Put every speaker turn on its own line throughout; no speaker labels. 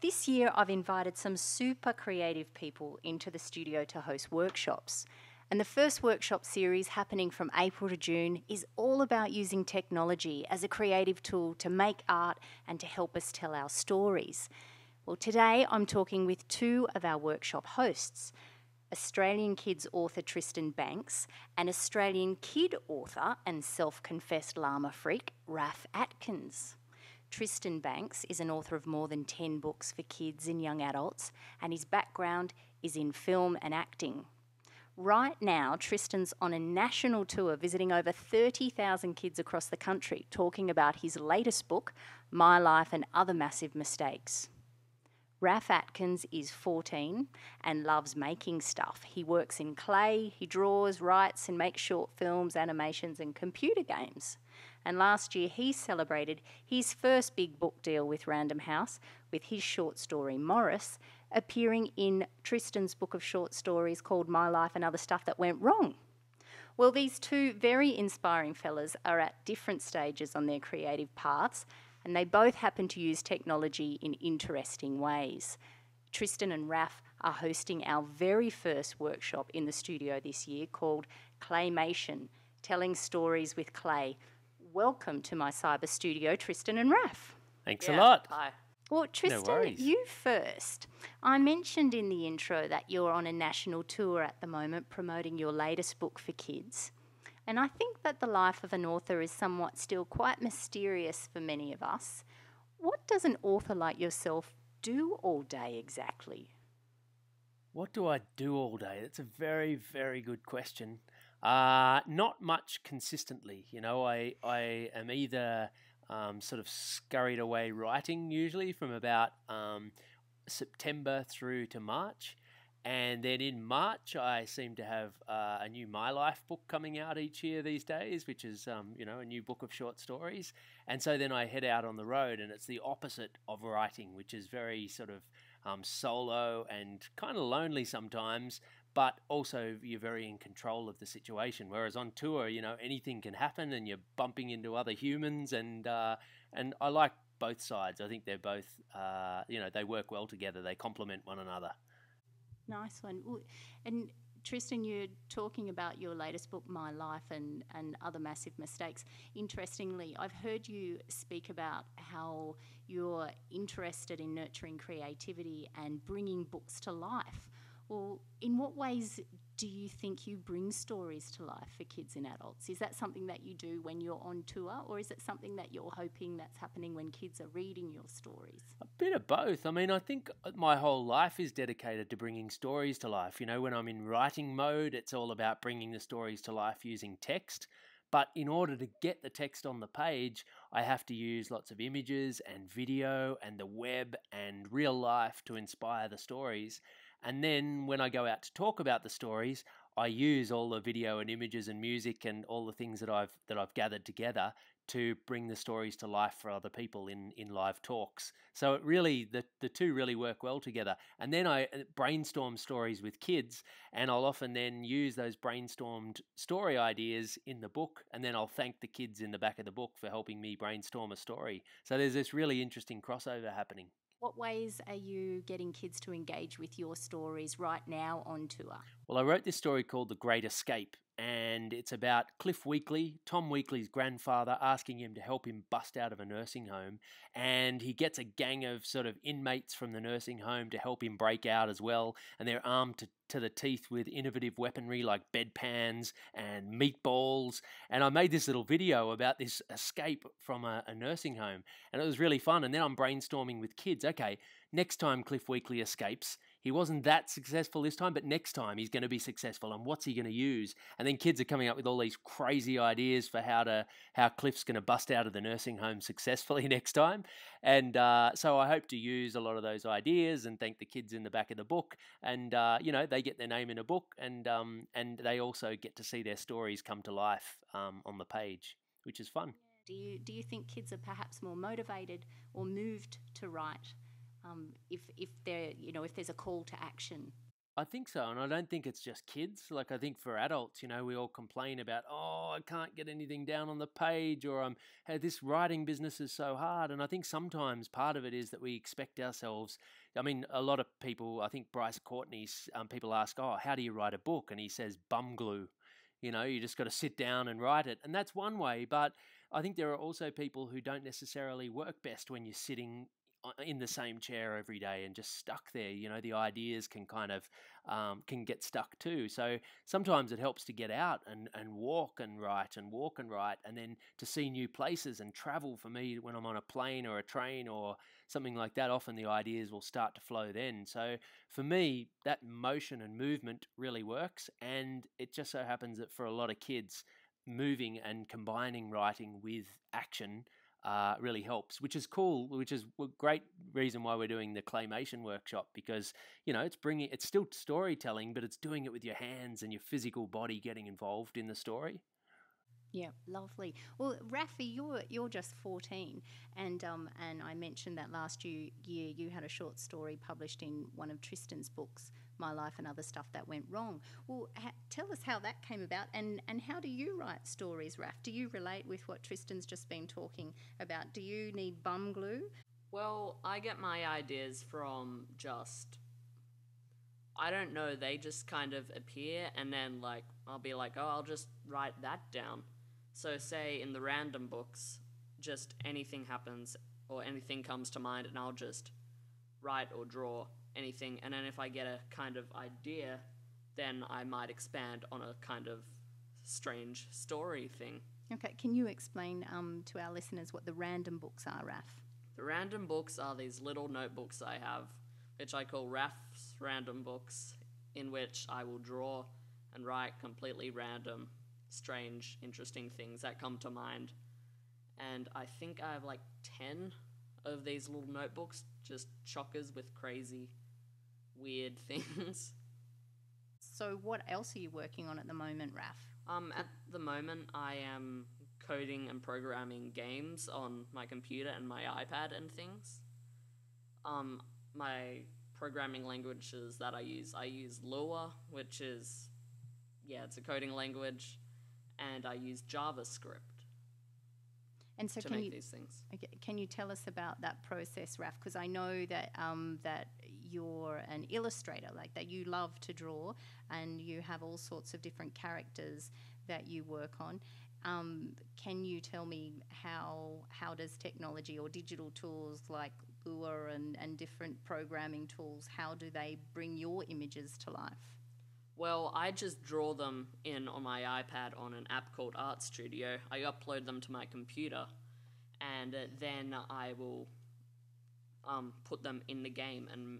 This year, I've invited some super creative people into the studio to host workshops. And the first workshop series, happening from April to June, is all about using technology as a creative tool to make art and to help us tell our stories. Well, today I'm talking with two of our workshop hosts, Australian kids author Tristan Bancks and Australian kid author and self-confessed llama freak Raph Atkins. Tristan Bancks is an author of more than 10 books for kids and young adults, and his background is in film and acting. Right now, Tristan's on a national tour visiting over 30,000 kids across the country, talking about his latest book, My Life and Other Massive Mistakes. Raph Atkins is 14 and loves making stuff. He works in clay, he draws, writes and makes short films, animations and computer games. And last year he celebrated his first big book deal with Random House, with his short story Maurice appearing in Tristan's book of short stories called My Life and Other Stuff That Went Wrong. Well, these two very inspiring fellas are at different stages on their creative paths, and they both happen to use technology in interesting ways. Tristan and Raph are hosting our very first workshop in the studio this year called Claymation, Telling Stories with Clay. Welcome to my cyber studio, Tristan and Raph.
Thanks a lot.
Hi.
Well, Tristan, you first. I mentioned in the intro that you're on a national tour at the moment promoting your latest book for kids. And I think that the life of an author is somewhat still quite mysterious for many of us. What does an author like yourself do all day exactly?
What do I do all day? That's a very, very good question. Not much consistently. You know, I am either sort of scurried away writing, usually from about September through to March. And then in March, I seem to have a new My Life book coming out each year these days, which is, a new book of short stories. And so then I head out on the road, and it's the opposite of writing, which is very sort of solo and kind of lonely sometimes, but also you're very in control of the situation. Whereas on tour, anything can happen and you're bumping into other humans, and I like both sides. I think they're both, they work well together. They complement one another.
Nice one. And Tristan, you're talking about your latest book, My Life and Other Massive Mistakes. Interestingly, I've heard you speak about how you're interested in nurturing creativity and bringing books to life. Well, in what ways do you think you bring stories to life for kids and adults? Is that something that you do when you're on tour, or is it something that you're hoping that's happening when kids are reading your stories?
A bit of both. I mean, I think my whole life is dedicated to bringing stories to life. When I'm in writing mode, it's all about bringing the stories to life using text. But in order to get the text on the page, I have to use lots of images and video and the web and real life to inspire the stories. And then when I go out to talk about the stories, I use all the video and images and music and all the things that I've gathered together to bring the stories to life for other people in live talks. So it really, the two really work well together. And then I brainstorm stories with kids, and I'll often then use those brainstormed story ideas in the book, and then I'll thank the kids in the back of the book for helping me brainstorm a story. So there's this really interesting crossover happening.
What ways are you getting kids to engage with your stories right now on tour?
Well, I wrote this story called The Great Escape, and it's about Cliff Weekly, Tom Weekly's grandfather, asking him to help him bust out of a nursing home. And he gets a gang of sort of inmates from the nursing home to help him break out as well. And they're armed to the teeth with innovative weaponry like bedpans and meatballs. And I made this little video about this escape from a nursing home. And it was really fun. And then I'm brainstorming with kids. Okay, next time Cliff Weekly escapes, he wasn't that successful this time, but next time he's going to be successful. And what's he going to use? And then kids are coming up with all these crazy ideas for how Cliff's going to bust out of the nursing home successfully next time. And so I hope to use a lot of those ideas and thank the kids in the back of the book. And they get their name in a book, and they also get to see their stories come to life on the page, which is fun.
Do you think kids are perhaps more motivated or moved to write if there's a call to action?
I think so, and I don't think it's just kids. Like, I think for adults, we all complain about, oh, I can't get anything down on the page, or hey, this writing business is so hard. And I think sometimes part of it is that we expect ourselves. I mean, a lot of people, I think Bryce Courtney's, people ask, oh, how do you write a book? And he says, bum glue. You just got to sit down and write it. And that's one way. But I think there are also people who don't necessarily work best when you're sitting in the same chair every day and just stuck there. The ideas can kind of can get stuck too. So sometimes it helps to get out and walk and write and walk and write, and then to see new places and travel. For me, when I'm on a plane or a train or something like that, often the ideas will start to flow then. So for me, that motion and movement really works, and it just so happens that for a lot of kids, moving and combining writing with action really helps, which is cool, which is a great reason why we're doing the claymation workshop, because it's still storytelling, but it's doing it with your hands and your physical body getting involved in the story.
Yeah, lovely. Well, Raphy, you're just 14, and I mentioned that last year you had a short story published in one of Tristan's books, My Life and Other Stuff That Went Wrong. Well, tell us how that came about, and how do you write stories, Raph? Do you relate with what Tristan's just been talking about? Do you need bum glue?
Well, I get my ideas from I don't know, they just kind of appear, and then I'll be like, oh, I'll just write that down. So say in the random books, just anything happens or anything comes to mind, and I'll just write or draw anything, and then if I get a kind of idea, then I might expand on a kind of strange story thing.
Okay, can you explain to our listeners what the random books are, Raph?
The random books are these little notebooks I have, which I call Raph's Random Books, in which I will draw and write completely random, strange, interesting things that come to mind. And I think I have 10 of these little notebooks, just chockers with crazy, weird things.
So what else are you working on at the moment, Raph?
At the moment, I am coding and programming games on my computer and my iPad and things. My programming languages that I use Lua, which is, it's a coding language, and I use JavaScript.
And so
to make these things.
Okay, can you tell us about that process, Raph? Because I know that that you're an illustrator, that you love to draw, and you have all sorts of different characters that you work on. Can you tell me how does technology or digital tools like Lua and different programming tools, how do they bring your images to life?
Well, I just draw them in on my iPad on an app called Art Studio. I upload them to my computer, and then I will put them in the game and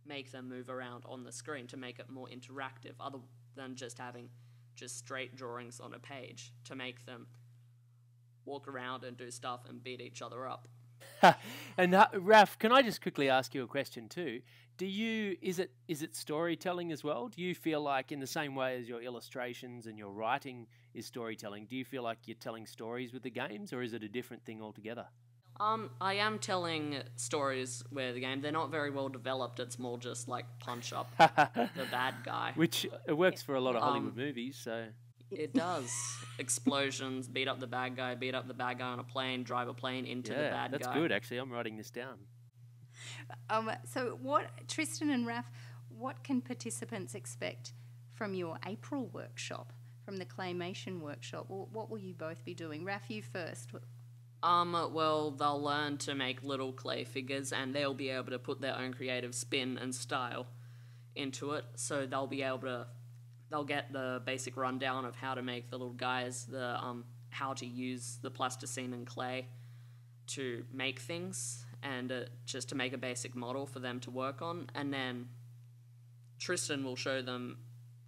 make them move around on the screen to make it more interactive, other than just having just straight drawings on a page, to make them walk around and do stuff and beat each other up.
And Raph, can I just quickly ask you a question too? Is it storytelling as well? Do you feel like, in the same way as your illustrations and your writing is storytelling, do you feel like you're telling stories with the games, or is it a different thing altogether?
I am telling stories with the game. They're not very well developed. It's more just punch up the bad guy.
Which works for a lot of Hollywood movies, so...
It does. Explosions, beat up the bad guy on a plane, drive a plane into the bad guy.
That's good, actually. I'm writing this down.
So Tristan and Raph, what can participants expect from your April workshop, from the claymation workshop? What will you both be doing? Raph, you first.
Well, they'll learn to make little clay figures, and they'll be able to put their own creative spin and style into it. So they'll get the basic rundown of how to make the little guys, how to use the plasticine and clay to make things, and just to make a basic model for them to work on. And then Tristan will show them,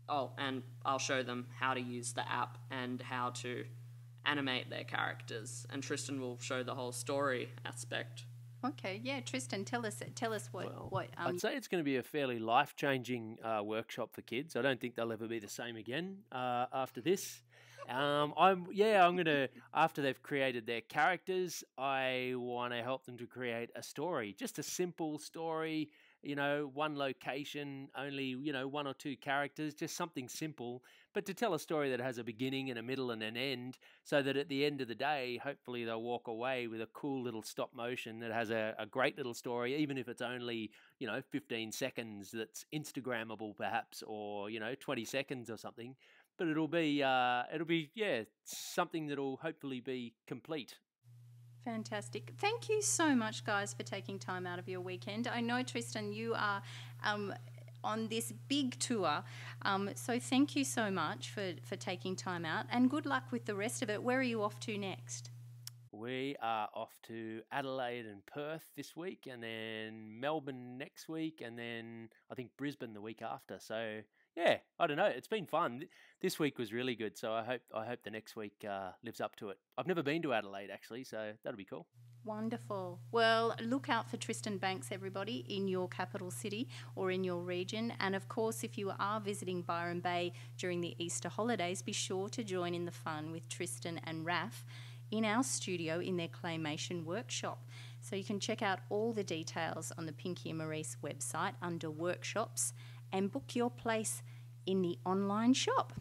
and I'll show them how to use the app and how to animate their characters. And Tristan will show the whole story aspect.
Okay, yeah, Tristan, tell us what.
I'd say it's going to be a fairly life-changing workshop for kids. I don't think they'll ever be the same again after this. I'm gonna, after they've created their characters, I want to help them to create a story, just a simple story. one location, only, one or two characters, just something simple, but to tell a story that has a beginning and a middle and an end, so that at the end of the day, hopefully they'll walk away with a cool little stop motion that has a great little story, even if it's only, 15 seconds that's Instagrammable perhaps, or, 20 seconds or something. But it'll be something that'll hopefully be complete.
Fantastic. Thank you so much, guys, for taking time out of your weekend. I know, Tristan, you are on this big tour, so thank you so much for taking time out, and good luck with the rest of it. Where are you off to next?
We are off to Adelaide and Perth this week, and then Melbourne next week, and then I think Brisbane the week after. So yeah, I don't know. It's been fun. This week was really good, so I hope the next week lives up to it. I've never been to Adelaide actually, so that'll be cool.
Wonderful. Well, look out for Tristan Bancks, everybody, in your capital city or in your region. And of course, if you are visiting Byron Bay during the Easter holidays, be sure to join in the fun with Tristan and Raph in our studio in their claymation workshop. So you can check out all the details on the Pinky Maurice website under workshops and book your place in the online shop.